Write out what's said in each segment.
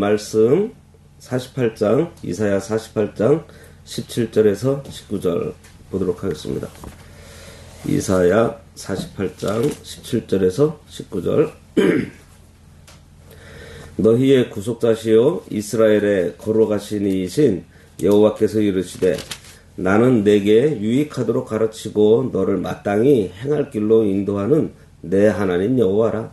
말씀 48장, 이사야 48장 17절에서 19절 보도록 하겠습니다. 이사야 48장 17절에서 19절. 너희의 구속자시요 이스라엘의 거룩하신 이이신 여호와께서 이르시되 나는 내게 유익하도록 가르치고 너를 마땅히 행할 길로 인도하는 내 하나님 여호와라.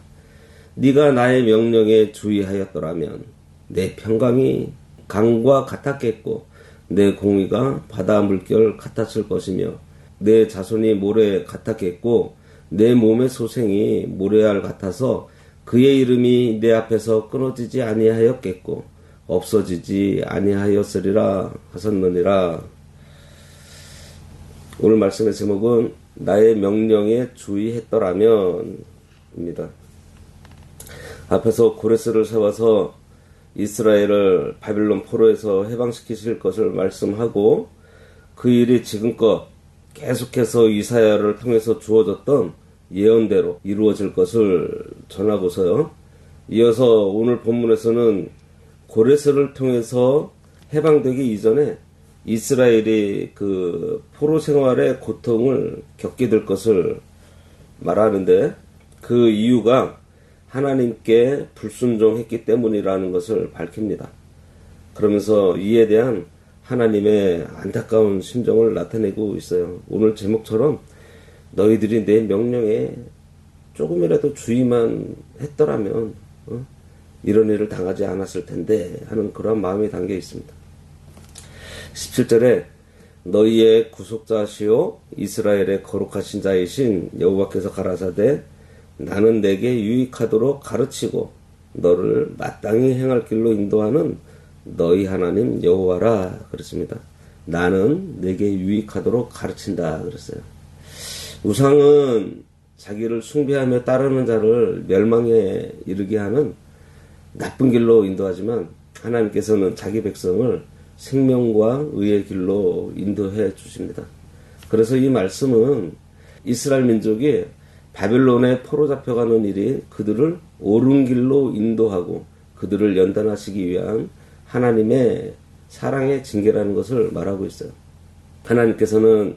네가 나의 명령에 주의하였더라면 내 평강이 강과 같았겠고 내 공의가 바다 물결 같았을 것이며 내 자손이 모래 같았겠고 내 몸의 소생이 모래알 같아서 그의 이름이 내 앞에서 끊어지지 아니하였겠고 없어지지 아니하였으리라 하셨느니라. 오늘 말씀의 제목은 나의 명령에 주의했더라면 입니다. 앞에서 고레스를 세워서 이스라엘을 바빌론 포로에서 해방시키실 것을 말씀하고 그 일이 지금껏 계속해서 이사야를 통해서 주어졌던 예언대로 이루어질 것을 전하고서요. 이어서 오늘 본문에서는 고레스를 통해서 해방되기 이전에 이스라엘이 그 포로 생활의 고통을 겪게 될 것을 말하는데 그 이유가 하나님께 불순종했기 때문이라는 것을 밝힙니다. 그러면서 이에 대한 하나님의 안타까운 심정을 나타내고 있어요. 오늘 제목처럼 너희들이 내 명령에 조금이라도 주의만 했더라면 이런 일을 당하지 않았을 텐데 하는 그런 마음이 담겨 있습니다. 17절에 너희의 구속자시오 이스라엘의 거룩하신 자이신 여호와께서 가라사대 나는 내게 유익하도록 가르치고 너를 마땅히 행할 길로 인도하는 너희 하나님 여호와라 그랬습니다. 나는 내게 유익하도록 가르친다 그랬어요. 우상은 자기를 숭배하며 따르는 자를 멸망에 이르게 하는 나쁜 길로 인도하지만 하나님께서는 자기 백성을 생명과 의의 길로 인도해 주십니다. 그래서 이 말씀은 이스라엘 민족이 바빌론에 포로 잡혀가는 일이 그들을 옳은 길로 인도하고 그들을 연단하시기 위한 하나님의 사랑의 징계라는 것을 말하고 있어요. 하나님께서는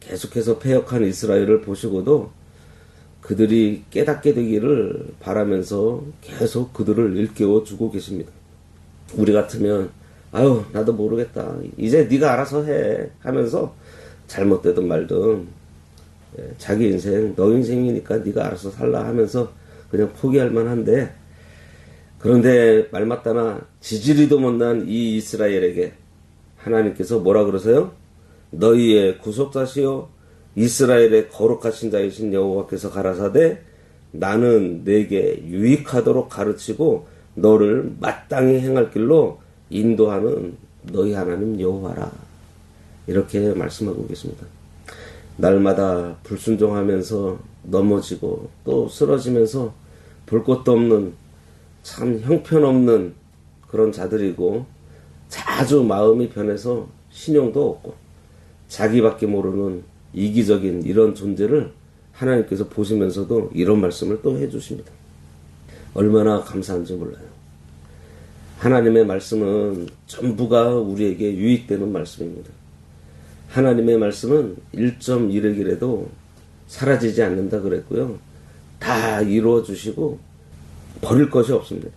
계속해서 패역한 이스라엘을 보시고도 그들이 깨닫게 되기를 바라면서 계속 그들을 일깨워 주고 계십니다. 우리 같으면 아유 나도 모르겠다 이제 네가 알아서 해 하면서 잘못되든 말든 자기 인생 너 인생이니까 네가 알아서 살라 하면서 그냥 포기할 만한데 그런데 말마따나 지지리도 못난 이 이스라엘에게 하나님께서 뭐라 그러세요? 너희의 구속자시요 이스라엘의 거룩하신 자이신 여호와께서 가라사대 나는 내게 유익하도록 가르치고 너를 마땅히 행할 길로 인도하는 너희 하나님 여호와라 이렇게 말씀하고 계십니다. 날마다 불순종하면서 넘어지고 또 쓰러지면서 볼 것도 없는 참 형편없는 그런 자들이고 자주 마음이 변해서 신용도 없고 자기밖에 모르는 이기적인 이런 존재를 하나님께서 보시면서도 이런 말씀을 또 해주십니다. 얼마나 감사한지 몰라요. 하나님의 말씀은 전부가 우리에게 유익되는 말씀입니다. 하나님의 말씀은 1.1획이라도 사라지지 않는다 그랬고요. 다 이루어 주시고 버릴 것이 없습니다.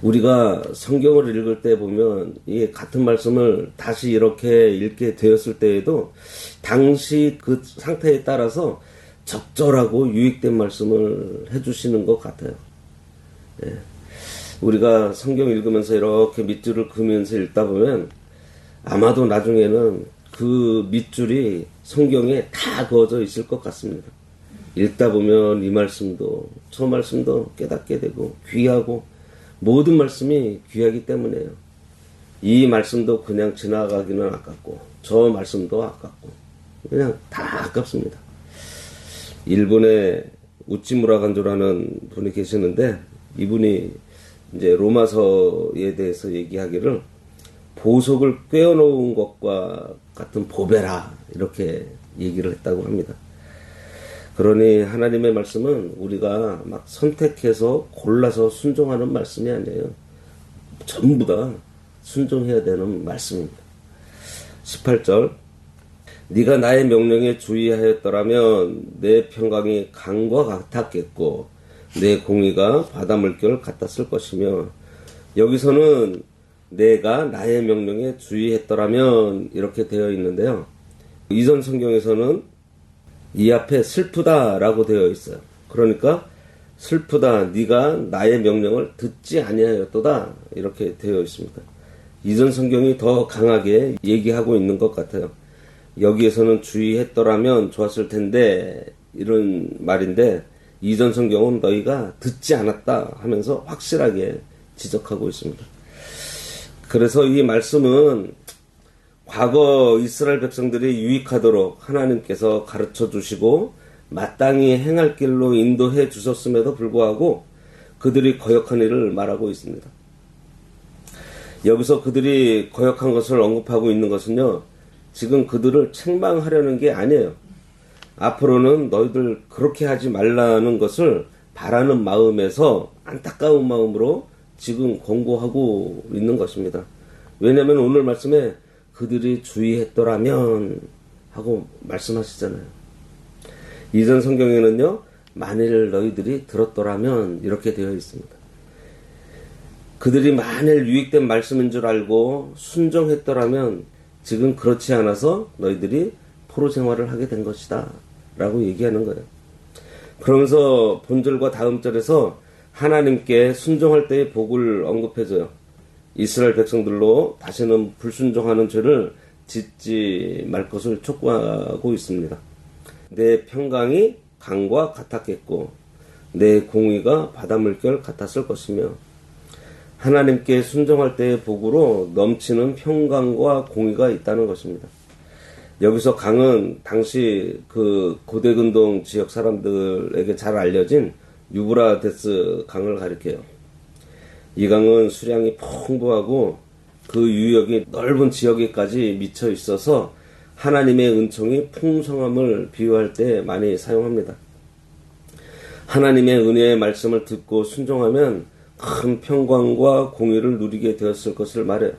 우리가 성경을 읽을 때 보면 이 같은 말씀을 다시 이렇게 읽게 되었을 때에도 당시 그 상태에 따라서 적절하고 유익된 말씀을 해주시는 것 같아요. 예. 우리가 성경 읽으면서 이렇게 밑줄을 그으면서 읽다 보면 아마도 나중에는 그 밑줄이 성경에 다 그어져 있을 것 같습니다. 읽다 보면 이 말씀도 저 말씀도 깨닫게 되고 귀하고 모든 말씀이 귀하기 때문에요. 이 말씀도 그냥 지나가기는 아깝고 저 말씀도 아깝고 그냥 다 아깝습니다. 일본의 우찌무라 간조라는 분이 계시는데 이분이 이제 로마서에 대해서 얘기하기를 보석을 꿰어놓은 것과 같은 보배라 이렇게 얘기를 했다고 합니다. 그러니 하나님의 말씀은 우리가 막 선택해서 골라서 순종하는 말씀이 아니에요. 전부 다 순종해야 되는 말씀입니다. 18절 네가 나의 명령에 주의하였더라면 내 평강이 강과 같았겠고 내 공의가 바다 물결 같았을 것이며, 여기서는 내가 나의 명령에 주의했더라면 이렇게 되어 있는데요. 이전 성경에서는 이 앞에 슬프다라고 되어 있어요. 그러니까 슬프다 네가 나의 명령을 듣지 아니하였도다 이렇게 되어 있습니다. 이전 성경이 더 강하게 얘기하고 있는 것 같아요. 여기에서는 주의했더라면 좋았을 텐데 이런 말인데, 이전 성경은 너희가 듣지 않았다 하면서 확실하게 지적하고 있습니다. 그래서 이 말씀은 과거 이스라엘 백성들이 유익하도록 하나님께서 가르쳐 주시고 마땅히 행할 길로 인도해 주셨음에도 불구하고 그들이 거역한 일을 말하고 있습니다. 여기서 그들이 거역한 것을 언급하고 있는 것은요, 지금 그들을 책망하려는 게 아니에요. 앞으로는 너희들 그렇게 하지 말라는 것을 바라는 마음에서 안타까운 마음으로 지금 권고하고 있는 것입니다. 왜냐하면 오늘 말씀에 그들이 주의했더라면 하고 말씀하시잖아요. 이전 성경에는요, 만일 너희들이 들었더라면 이렇게 되어 있습니다. 그들이 만일 유익된 말씀인 줄 알고 순종했더라면 지금 그렇지 않아서 너희들이 포로 생활을 하게 된 것이다 라고 얘기하는 거예요. 그러면서 본절과 다음 절에서 하나님께 순종할 때의 복을 언급해줘요. 이스라엘 백성들로 다시는 불순종하는 죄를 짓지 말 것을 촉구하고 있습니다. 내 평강이 강과 같았겠고 내 공의가 바다 물결 같았을 것이며, 하나님께 순종할 때의 복으로 넘치는 평강과 공의가 있다는 것입니다. 여기서 강은 당시 그 고대근동 지역 사람들에게 잘 알려진 유브라데스 강을 가리켜요. 이 강은 수량이 풍부하고 그 유역이 넓은 지역에까지 미쳐 있어서 하나님의 은총이 풍성함을 비유할 때 많이 사용합니다. 하나님의 은혜의 말씀을 듣고 순종하면 큰 평강과 공의를 누리게 되었을 것을 말해요.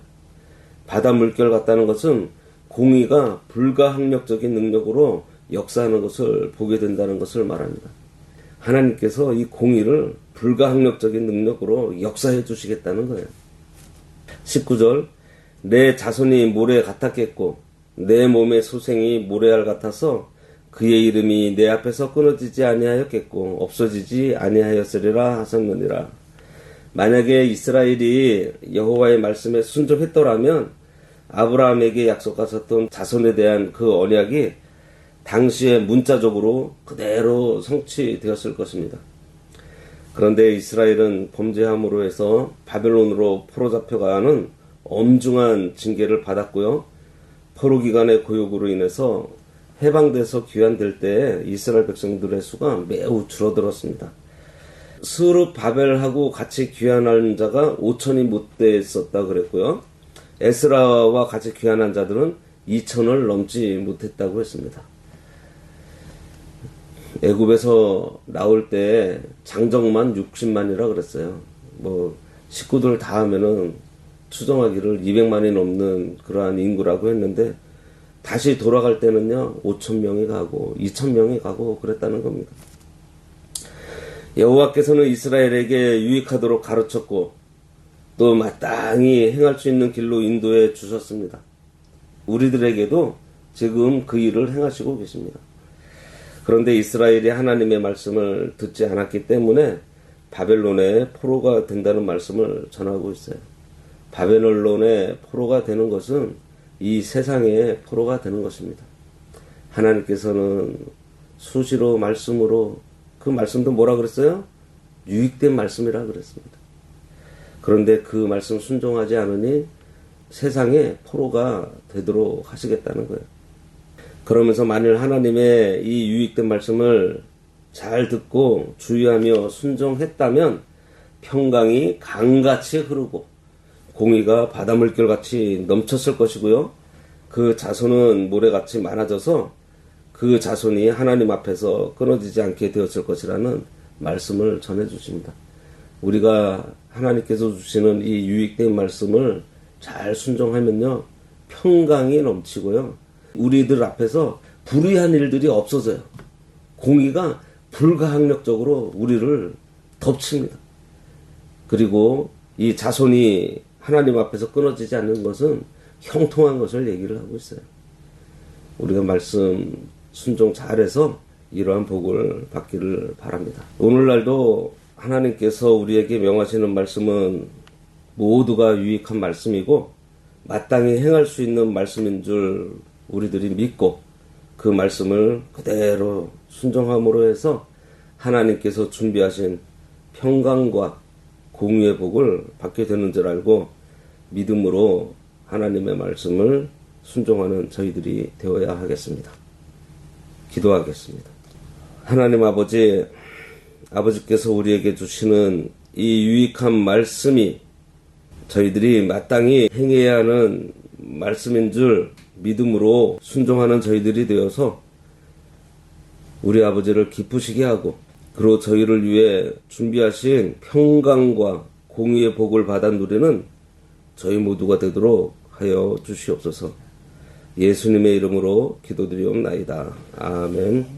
바다 물결 같다는 것은 공의가 불가항력적인 능력으로 역사하는 것을 보게 된다는 것을 말합니다. 하나님께서 이 공의를 불가항력적인 능력으로 역사해 주시겠다는 거예요. 19절 내 자손이 모래 같았겠고 내 몸의 소생이 모래알 같아서 그의 이름이 내 앞에서 끊어지지 아니하였겠고 없어지지 아니하였으리라 하셨느니라. 만약에 이스라엘이 여호와의 말씀에 순종했더라면 아브라함에게 약속하셨던 자손에 대한 그 언약이 당시에 문자적으로 그대로 성취되었을 것입니다. 그런데 이스라엘은 범죄함으로 해서 바벨론으로 포로 잡혀가는 엄중한 징계를 받았고요. 포로 기간의 고역으로 인해서 해방돼서 귀환될 때 이스라엘 백성들의 수가 매우 줄어들었습니다. 스룹 바벨하고 같이 귀환한 자가 5천이 못 됐었다 그랬고요. 에스라와 같이 귀환한 자들은 2천을 넘지 못했다고 했습니다. 애굽에서 나올 때 장정만 60만이라 그랬어요. 식구들 다 하면은 추정하기를 200만이 넘는 그러한 인구라고 했는데, 다시 돌아갈 때는요 5,000명이 가고 2,000명이 가고 그랬다는 겁니다. 여호와께서는 이스라엘에게 유익하도록 가르쳤고 또 마땅히 행할 수 있는 길로 인도해 주셨습니다. 우리들에게도 지금 그 일을 행하시고 계십니다. 그런데 이스라엘이 하나님의 말씀을 듣지 않았기 때문에 바벨론의 포로가 된다는 말씀을 전하고 있어요. 바벨론의 포로가 되는 것은 이 세상의 포로가 되는 것입니다. 하나님께서는 수시로 말씀으로, 그 말씀도 뭐라 그랬어요? 유익된 말씀이라 그랬습니다. 그런데 그 말씀 순종하지 않으니 세상의 포로가 되도록 하시겠다는 거예요. 그러면서 만일 하나님의 이 유익된 말씀을 잘 듣고 주의하며 순종했다면 평강이 강같이 흐르고 공의가 바닷물결같이 넘쳤을 것이고요. 그 자손은 모래같이 많아져서 그 자손이 하나님 앞에서 끊어지지 않게 되었을 것이라는 말씀을 전해주십니다. 우리가 하나님께서 주시는 이 유익된 말씀을 잘 순종하면요, 평강이 넘치고요, 우리들 앞에서 불의한 일들이 없어져요. 공의가 불가항력적으로 우리를 덮칩니다. 그리고 이 자손이 하나님 앞에서 끊어지지 않는 것은 형통한 것을 얘기를 하고 있어요. 우리가 말씀 순종 잘해서 이러한 복을 받기를 바랍니다. 오늘날도 하나님께서 우리에게 명하시는 말씀은 모두가 유익한 말씀이고 마땅히 행할 수 있는 말씀인 줄 우리들이 믿고 그 말씀을 그대로 순종함으로 해서 하나님께서 준비하신 평강과 공의의 복을 받게 되는 줄 알고 믿음으로 하나님의 말씀을 순종하는 저희들이 되어야 하겠습니다. 기도하겠습니다. 하나님 아버지께서 우리에게 주시는 이 유익한 말씀이 저희들이 마땅히 행해야 하는 말씀인 줄 믿음으로 순종하는 저희들이 되어서 우리 아버지를 기쁘시게 하고 그리고 저희를 위해 준비하신 평강과 공의의 복을 받아 누리는 저희 모두가 되도록 하여 주시옵소서. 예수님의 이름으로 기도드리옵나이다. 아멘.